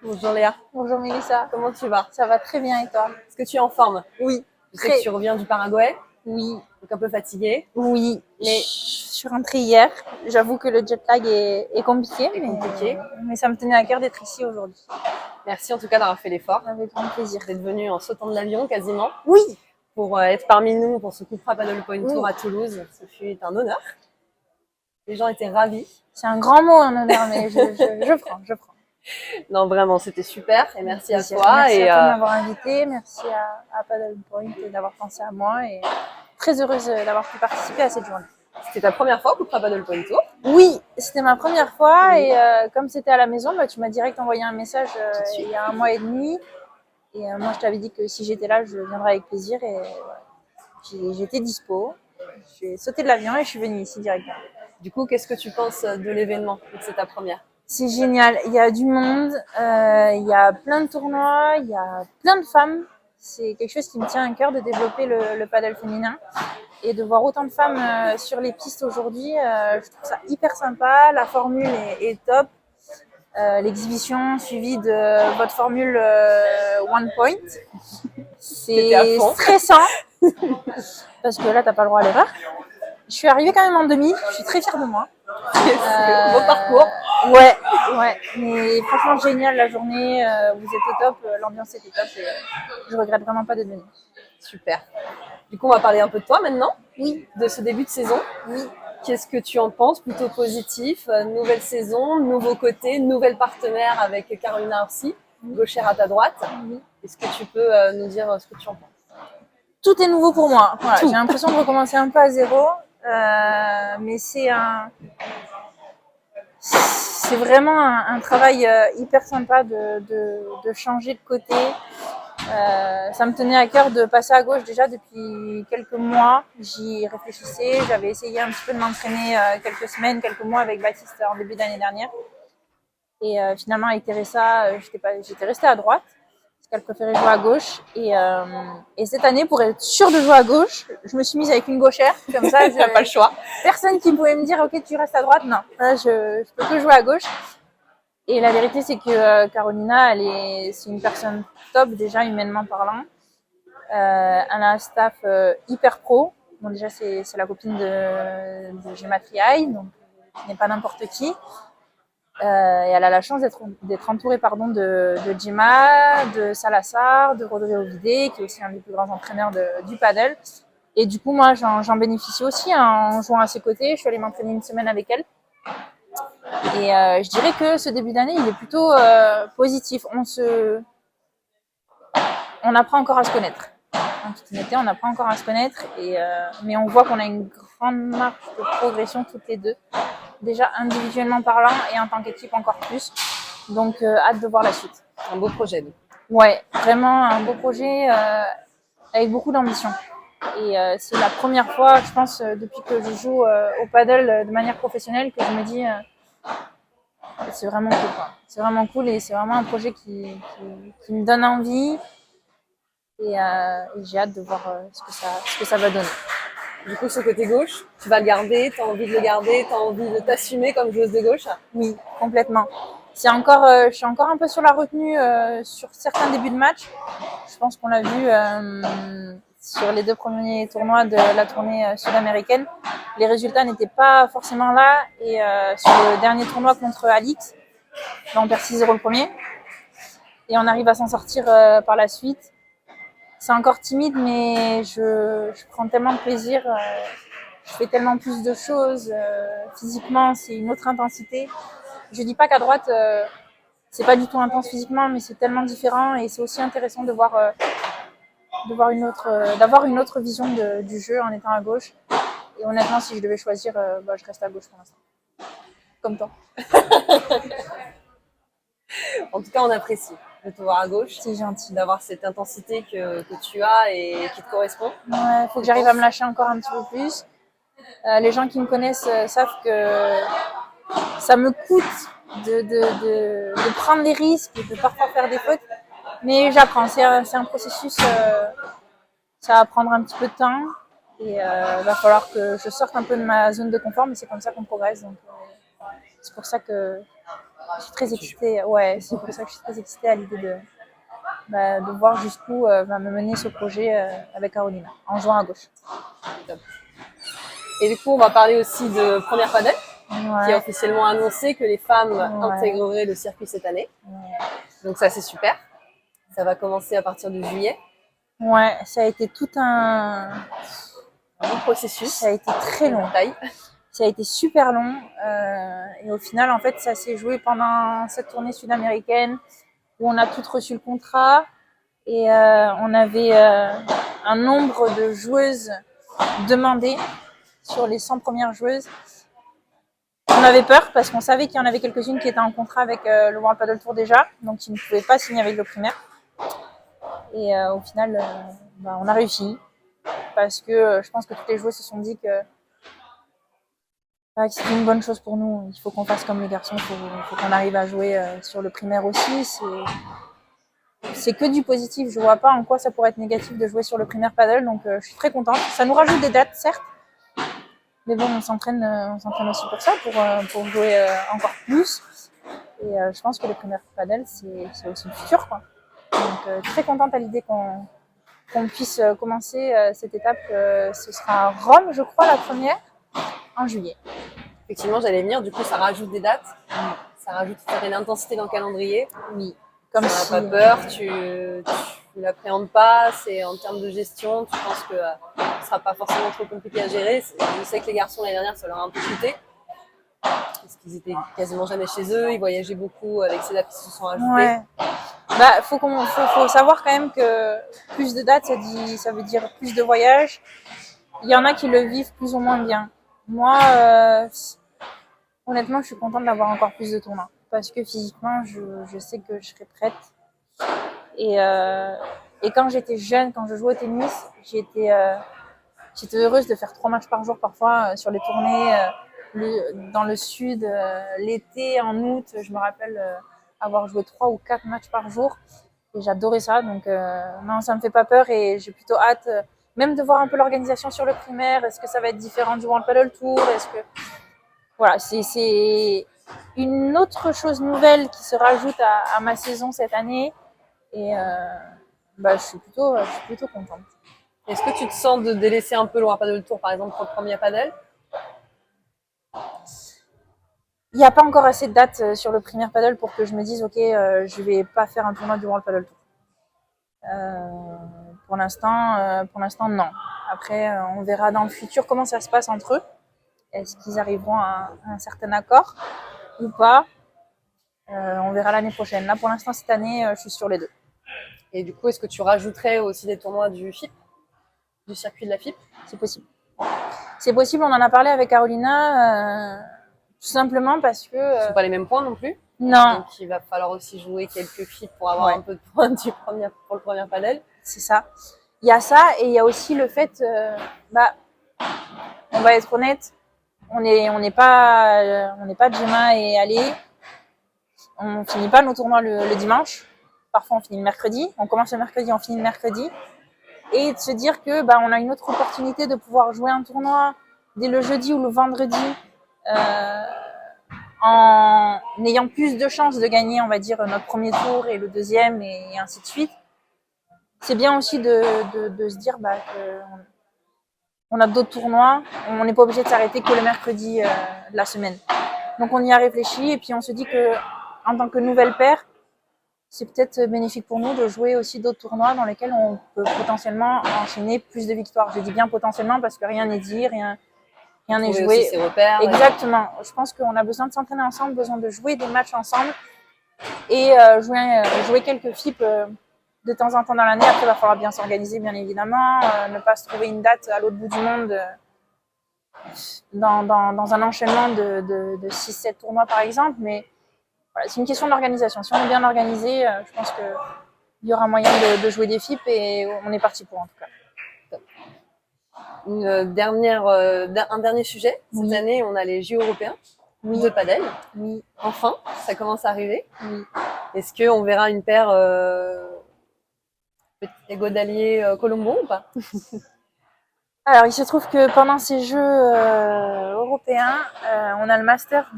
Bonjour Léa, Bonjour Mélissa, comment tu vas? ça va très bien et toi? Est-ce que tu es en forme? Oui, Je sais que tu reviens du Paraguay, oui, donc un peu fatiguée. oui. Mais- Je suis rentrée hier. J'avoue que le jet lag est compliqué, mais ça me tenait à cœur d'être ici aujourd'hui. Merci en tout cas d'avoir fait l'effort, Avec grand plaisir. d'être venue en sautant de l'avion quasiment, Oui, pour être parmi nous pour ce Cupra Paddle Point Tour Oui. à Toulouse. Ce fut un honneur. Les gens étaient ravis. c'est un grand mot, un honneur, mais je prends. Non, vraiment, c'était super et merci à Plaisir. toi. Merci Et à toi de m'avoir invitée, merci à Paddle Point d'avoir pensé à moi et très heureuse d'avoir pu participer à cette journée. c'était ta première fois au Cupra Paddle Point Tour? Oui, c'était ma première fois Oui. et comme c'était à la maison, tu m'as direct envoyé un message Tout de suite. il y a 1 mois et demi. Et moi, je t'avais dit que si j'étais là, je viendrais avec plaisir. Et voilà. J'étais dispo. J'ai sauté de l'avion et je suis venue ici directement. Du coup, qu'est-ce que tu penses de l'événement, vu que c'est ta première? C'est génial. Il y a du monde, il y a plein de tournois, il y a plein de femmes. C'est quelque chose qui me tient à cœur de développer le paddle féminin. Et de voir autant de femmes sur les pistes aujourd'hui, je trouve ça hyper sympa. La formule est top. L'exhibition suivie de votre formule One Point. T'étais à C'est fond. stressant parce que là, t'as pas le droit à l'erreur. Je suis arrivée quand même en demi. Je suis très fière de moi. Beau parcours. Ouais. Mais franchement, génial la journée. Vous êtes au top. L'ambiance était top. Et je regrette vraiment pas d'être venue. Super. Du coup, on va parler un peu de toi maintenant, Oui. de ce début de saison. Oui. Qu'est-ce que tu en penses? Plutôt positif, nouvelle saison, nouveau côté, nouvelle partenaire avec Carolina Orsi, gauchère à ta droite. Oui. Est-ce que tu peux nous dire ce que tu en penses? Tout est nouveau pour moi. Voilà, Tout. j'ai l'impression de recommencer un peu à zéro. Mais c'est vraiment un travail hyper sympa de changer de côté. Ça me tenait à cœur de passer à gauche déjà depuis quelques mois. J'y réfléchissais. J'avais essayé un petit peu de m'entraîner quelques semaines, quelques mois avec Baptiste en début d'année dernière. Et finalement, avec Teresa, j'étais restée à droite parce qu'elle préférait jouer à gauche. Et cette année, pour être sûre de jouer à gauche, je me suis mise avec une gauchère. Comme ça, T'as pas le choix. Personne qui pouvait me dire « Ok, tu restes à droite ». Non, là, je peux que jouer à gauche. Et la vérité, c'est que Carolina, c'est une personne top, déjà, humainement parlant. Elle a un staff hyper pro. Bon, déjà, c'est la copine de Gemma Triaille, donc qui n'est pas n'importe qui. Et elle a la chance d'être entourée de Gemma, de Salazar, de Rodrigo Ovidé, qui est aussi un des plus grands entraîneurs du paddle. Et du coup, moi, j'en bénéficie aussi en jouant à ses côtés. Je suis allée m'entraîner une semaine avec elle. Et je dirais que ce début d'année, il est plutôt positif. On apprend encore à se connaître. En toute honnêteté, on apprend encore à se connaître. Mais on voit qu'on a une grande marge de progression toutes les deux. Déjà individuellement parlant et en tant qu'équipe encore plus. Donc, hâte de voir la suite. Un beau projet. Donc. Ouais, vraiment un beau projet avec beaucoup d'ambition. Et c'est la première fois, je pense, depuis que je joue au paddle de manière professionnelle, que je me dis c'est vraiment cool, quoi. C'est vraiment cool et c'est vraiment un projet qui me donne envie. Et j'ai hâte de voir ce que ça va donner. Du coup, ce côté gauche, tu vas le garder, tu as envie de le garder, tu as envie de t'assumer comme joueuse de gauche? Oui, complètement. Je suis encore un peu sur la retenue sur certains débuts de match. Je pense qu'on l'a vu sur les 2 premiers tournois de la tournée sud-américaine. Les résultats n'étaient pas forcément là. Et sur le dernier tournoi contre Alix, on perd 6-0 le premier. Et on arrive à s'en sortir par la suite. C'est encore timide, mais je prends tellement de plaisir. Je fais tellement plus de choses. Physiquement, c'est une autre intensité. Je dis pas qu'à droite, c'est pas du tout intense physiquement, mais c'est tellement différent et c'est aussi intéressant d'avoir une autre vision du jeu en étant à gauche. Et honnêtement, si je devais choisir, je reste à gauche pour l'instant. Comme toi. En tout cas, on apprécie de te voir à gauche. C'est gentil. D'avoir cette intensité que tu as et qui te correspond. Ouais, faut que j'arrive à me lâcher encore un petit peu plus. Les gens qui me connaissent savent que ça me coûte de prendre les risques et de parfois faire des fautes. Mais j'apprends. C'est un processus. Ça va prendre un petit peu de temps. Et va falloir que je sorte un peu de ma zone de confort. Mais c'est comme ça qu'on progresse. Donc, c'est pour ça que Je suis très excitée. Ouais, c'est pour ça que je suis très excitée à l'idée de voir jusqu'où va me mener ce projet avec Carolina, en jouant à gauche. Top. Et du coup, on va parler aussi de Première Padel, qui a Ouais, officiellement annoncé que les femmes ouais, intégreraient le circuit cette année. ouais. Donc ça, c'est super. Ça va commencer à partir de juillet. Ouais, ça a été tout un... Un long processus. Ça a été très long. Ça a été super long. Et au final, en fait, ça s'est joué pendant cette tournée sud-américaine où on a toutes reçu le contrat. Et on avait un nombre de joueuses demandées sur les 100 premières joueuses. On avait peur parce qu'on savait qu'il y en avait quelques-unes qui étaient en contrat avec le World Padel Tour déjà, donc qui ne pouvaient pas signer avec le primaire. Et au final, on a réussi parce que je pense que toutes les joueuses se sont dit que c'était une bonne chose pour nous. Il faut qu'on fasse comme les garçons, il faut qu'on arrive à jouer sur le primaire aussi. C'est que du positif. Je vois pas en quoi ça pourrait être négatif de jouer sur le primaire paddle, donc je suis très contente. Ça nous rajoute des dates, certes, mais bon, on s'entraîne aussi pour ça, pour jouer encore plus. Et je pense que le primaire paddle, c'est aussi le futur, quoi. Donc très contente à l'idée qu'on puisse commencer cette étape. Ce sera Rome, je crois, la première, en juillet. Effectivement, j'allais venir. Du coup, ça rajoute des dates. Ça rajoute une intensité dans le calendrier. Oui. Comme si tu n'as pas peur, tu l'appréhendes pas. C'est en termes de gestion, tu penses que ce sera pas forcément trop compliqué à gérer. Je sais que les garçons l'année dernière, ça leur a un peu coûté parce qu'ils étaient quasiment jamais chez eux. Ils voyageaient beaucoup avec ces dates qui se sont ajoutées. Ouais. Faut savoir quand même que plus de dates, ça veut dire plus de voyages. Il y en a qui le vivent plus ou moins bien. Moi, honnêtement, je suis contente d'avoir encore plus de tournois parce que physiquement, je sais que je serai prête. Et quand j'étais jeune, quand je jouais au tennis, j'étais heureuse de faire 3 matchs par jour parfois sur les tournées dans le sud, l'été, en août. Je me rappelle avoir joué 3 ou 4 matchs par jour et j'adorais ça. Donc non, ça me fait pas peur et j'ai plutôt hâte même de voir un peu l'organisation sur le primaire. Est-ce que ça va être différent du World Padel Tour? Est-ce que voilà, c'est une autre chose nouvelle qui se rajoute à ma saison cette année et je suis plutôt contente. Est-ce que tu te sens de délaisser un peu le World Padel Tour, par exemple, pour le premier padel? Il n'y a pas encore assez de dates sur le primaire paddle pour que je me dise ok, je vais pas faire un tournoi du World Padel Tour. Pour l'instant, non. Après, on verra dans le futur comment ça se passe entre eux. Est-ce qu'ils arriveront à un certain accord ou pas? On verra l'année prochaine. Là, pour l'instant, cette année, je suis sur les deux. Et du coup, est-ce que tu rajouterais aussi des tournois du FIP, du circuit de la FIP? C'est possible. C'est possible, on en a parlé avec Carolina, tout simplement parce que... Ce ne sont pas les mêmes points non plus. Non. Donc, il va falloir aussi jouer quelques FIP pour avoir un peu de points pour le premier padel. C'est ça. Il y a ça et il y a aussi le fait, on va être honnête, on n'est pas Gemma et Ali. On finit pas nos tournois le dimanche. Parfois, on finit le mercredi. On commence le mercredi, on finit le mercredi. Et de se dire que on a une autre opportunité de pouvoir jouer un tournoi dès le jeudi ou le vendredi en ayant plus de chances de gagner, on va dire, notre premier tour et le deuxième et ainsi de suite. C'est bien aussi de se dire qu'on a d'autres tournois. On n'est pas obligé de s'arrêter que le mercredi de la semaine. Donc on y a réfléchi et puis on se dit que en tant que nouvelle paire, c'est peut-être bénéfique pour nous de jouer aussi d'autres tournois dans lesquels on peut potentiellement enchaîner plus de victoires. Je dis bien potentiellement parce que rien n'est dit, rien n'est joué. Aussi ses repères, exactement. Je pense qu'on a besoin de s'entraîner ensemble, besoin de jouer des matchs ensemble et jouer quelques FIP de temps en temps dans l'année. Après, il va falloir bien s'organiser, bien évidemment, ne pas se trouver une date à l'autre bout du monde dans un enchaînement de 6-7 tournois par exemple, mais voilà, c'est une question d'organisation. Si on est bien organisé, je pense qu'il y aura moyen de jouer des FIP et on est parti pour en tout cas. Un dernier sujet. Cette année, on a les Jeux européens de padel. Oui. Enfin, ça commence à arriver. Oui. Est-ce qu'on verra une paire Godalier Colombo ou pas? Alors, il se trouve que pendant ces Jeux européens, on a un master.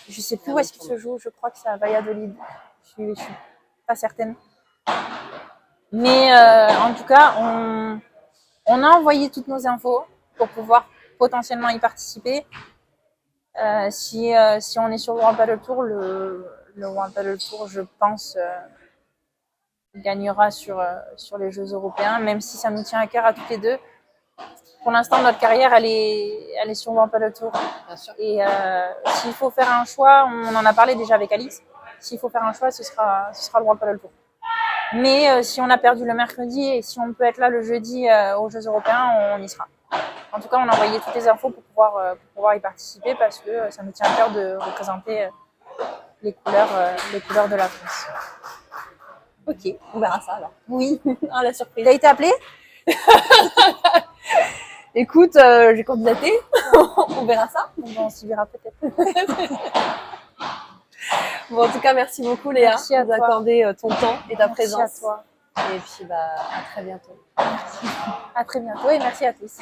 Je sais plus où est-ce qu'il se joue. Je crois que c'est à Valladolid. Je suis pas certaine. Mais en tout cas, on a envoyé toutes nos infos pour pouvoir potentiellement y participer. Si on est sur le World Padel Tour, le World Padel Tour, je pense, gagnera sur les Jeux européens, même si ça nous tient à cœur à toutes les deux. Pour l'instant, notre carrière, elle est sur le World Padel Tour. Bien sûr. Et s'il faut faire un choix, on en a parlé déjà avec Alix, s'il faut faire un choix, ce sera le World Padel Tour. Mais si on a perdu le mercredi et si on peut être là le jeudi aux Jeux européens, on y sera. En tout cas, on a envoyé toutes les infos pour pouvoir y participer parce que ça nous tient à cœur de représenter les couleurs de la France. Ok, on verra ça alors. Oui. Ah, la surprise. T'as été appelé? Écoute, j'ai candidaté. On verra ça. Bon, on s'y verra peut-être. Bon, en tout cas, merci beaucoup Léa Merci à toi. d'accorder ton temps et ta Merci présence. à toi. Et puis, à très bientôt. À très bientôt et merci à tous.